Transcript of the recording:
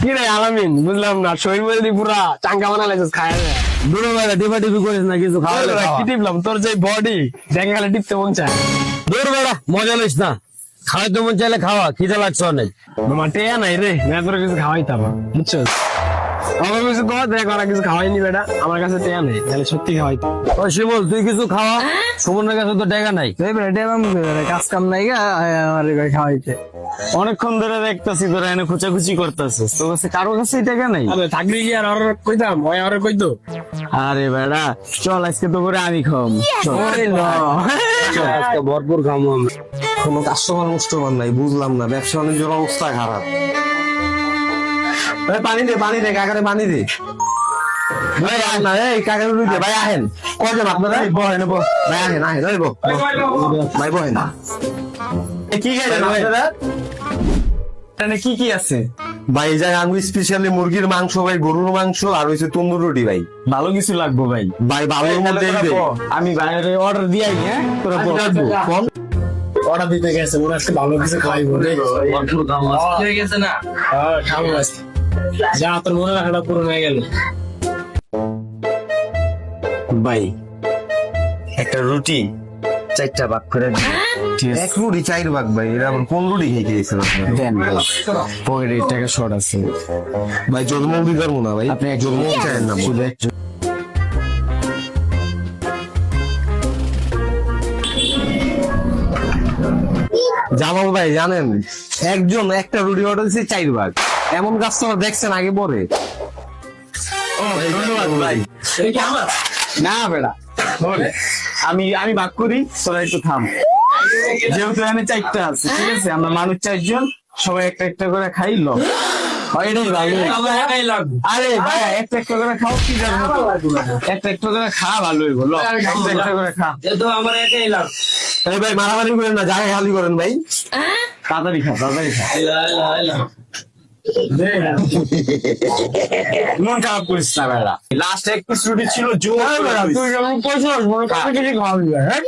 কি রে আলামিন, বুঝলাম না, শরীর মধ্যে পুরা চাঙ্গা বানাইছিস খায় না। দূরে বেড়া টিপা টিপি করিস না, কিছু খাওয়া কি টিপলাম, তোর যে বডি দেখে খালি টিপতে মন চায়। দূর বেড়া, মজা লইস না। খাওয়াইতে মন চাইলে খাওয়া, খিদে লাগছে অনেক। আমার টেয়া নাই রে, না তোর কিছু খাওয়াইতাম, বুঝছো? আমার কিছু কর দেখ, ওরা কিছু খাওয়াইনি বেটা, আমার কাছে টেয়া নেই, তাহলে সত্যি খাওয়াইতাম। ও শিমুল, তুই কিছু খাওয়া, সুমনের কাছে তো টাকা নাই। কাজ কাম নাই গা, আমার খাওয়াইতে। অনেকক্ষণ ধরে দেখতেছি তোরা এনে খুচাখুচি করতেছিস, তোর কাছে কারো কাছে টাকা নাই? থাকলে কি আর অর্ডার কইতাম, ওই অর্ডার কইতো। আরে বেড়া চল, আজকে তো করে আমি খাম। আজকে ভরপুর খামো আমি। কোনো কাস্টমার মুস্টমার নাই, বুঝলাম না, ব্যবসা বাণিজ্যের অবস্থা খারাপ। পানি দে কাকারে পানি দে। ভাই আহেন না, এই কাকারে রুই দে ভাই, আহেন কয়জন আপনারা? বহেন ভাই, আহেন ওই ভাই বহেন। কি খাইলেন আপনারা? এখানে কি কি আছে? ভাই এই জায়গায় আমি স্পেশালি মুরগির মাংস ভাই, গরুর মাংস আর হইছে তন্দুর রুটি ভাই। ভালো কিছু লাগবো ভাই। ভাই ভালোর মধ্যে আমি বাইরে অর্ডার দিয়ে আই, হ্যাঁ তোরা বল। অর্ডার দিতে গেছে, ওরা আজকে ভালো কিছু খাওয়াইবো রে। হয়ে গেছে না? হ্যাঁ, খাবো আজকে। যা, তোর মনে রাখাটা পূরণ হয়ে গেল। ভাই একটা রুটি 4টা ভাগ করে দিন। এক রুটি 4 ভাগ ভাই, এটা আবার কোন রুটি খেয়ে গেছেন আপনারা? দেন ভাই, পকেটে টাকা শর্ট আছে ভাই জন্মমুখী করবো না ভাই, আপনি জন্মমুখী চাইেন না। শুধু একটু। জামাল ভাই জানেন, একজন একটা রুটি অর্ডার দিচ্ছে 4 ভাগ। এমন কাস্টমার দেখছেন আগে পরে? ধন্যবাদ ভাই। না বেড়া, আমি ভাগ করি, তোরা একটু থাম। যেহেতু এখানে 4টা আছে, ঠিক আছে, আমরা মানুষ 4 জন, সবাই একটা একটা করে খাই ল। এটাই ভালো। আরে ভাই একটা একটা করে খাও, কি জানো, একটা একটা করে খা, ভালো হইব। ল একটা একটা করে খা। আমার একাই লাভ। এই ভাই মারামারি করেন না, জায়গা খালি করেন ভাই। তাড়াতাড়ি খা, তাড়াতাড়ি খা। মন খারাপ করিস না বেড়া, লাস্ট এক পিস রুটি ছিল, জোর করে করিস। তুই যেমন পয়সা মনে কাছে কিছু খাওয়াবি, হ্যাঁ?